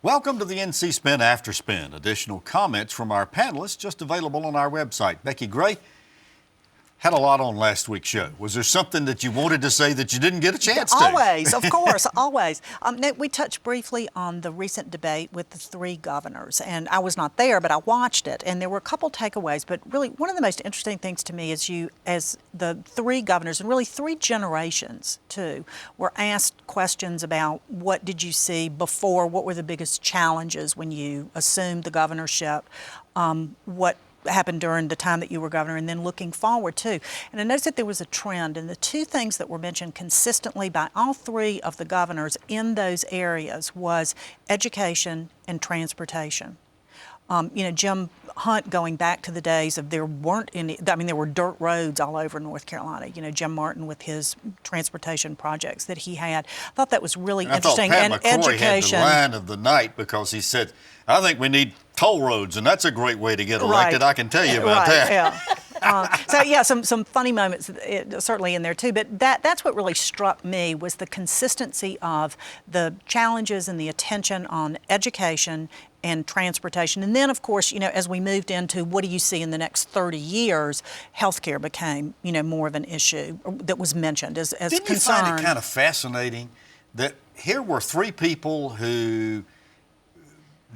Welcome to the NC Spin After Spin. Additional comments from our panelists just available on our website. Becki Gray had a lot on last week's show. Was there something that you wanted to say that you didn't get a chance to? Always, of course, always. We touched briefly on the recent debate with the three governors, and I was not there, but I watched it, and there were a couple takeaways. But really, one of the most interesting things to me is as the three governors, and really three generations too, were asked questions about what did you see before, what were the biggest challenges when you assumed the governorship, what happened during the time that you were governor, and then looking forward too. And I noticed that there was a trend, and the two things that were mentioned consistently by all three of the governors in those areas was education and transportation. Jim Hunt, going back to the days of there weren't any, there were dirt roads all over North Carolina. Jim Martin with his transportation projects that he had. I thought that was really interesting. I thought Pat McCrory education. had the line of the night because he said, I think we need toll roads, and that's a great way to get elected. Right. I can tell you about that. Yeah. Some funny moments certainly in there too, but that's what really struck me was the consistency of the challenges and the attention on education and transportation. And then, of course, as we moved into what do you see in the next 30 years, healthcare became, more of an issue that was mentioned as concern. Didn't you find it kind of fascinating that here were three people who,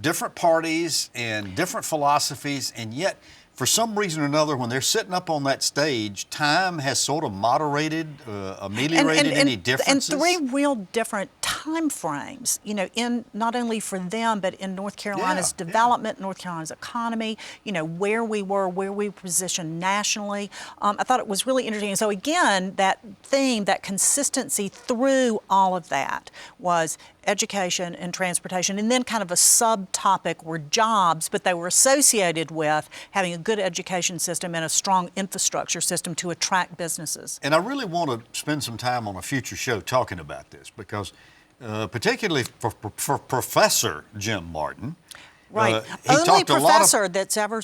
different parties and different philosophies, and yet for some reason or another, when they're sitting up on that stage, time has sort of moderated, ameliorated any differences? And three real different time frames, in not only for them, but in North Carolina's development, North Carolina's economy, where we were, where we were positioned nationally. I thought it was really interesting. And so again, that theme, that consistency through all of that was education and transportation, and then kind of a subtopic were jobs, but they were associated with having a good education system and a strong infrastructure system to attract businesses. And I really want to spend some time on a future show talking about this because particularly for Professor Jim Martin. Right. Only professor that's ever,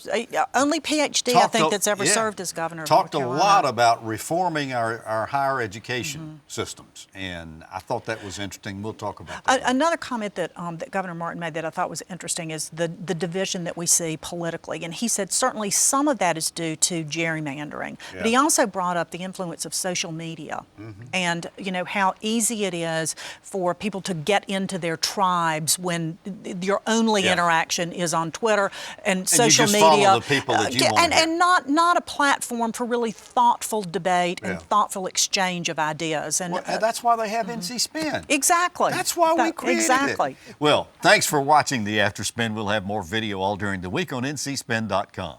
only PhD, I think, that's ever served as governor of North Carolina. Talked a lot about reforming our higher education systems, and I thought that was interesting. We'll talk about that. Another comment that Governor Martin made that I thought was interesting is the division that we see politically. And he said certainly some of that is due to gerrymandering, but he also brought up the influence of social media and, how easy it is for people to get into their tribes when your only interaction is on Twitter and social media, follow the people that you want and not a platform for really thoughtful debate and thoughtful exchange of ideas. And that's why they have NC Spin. Exactly. That's why we created it. Well, thanks for watching the After Spin. We'll have more video all during the week on ncspin.com.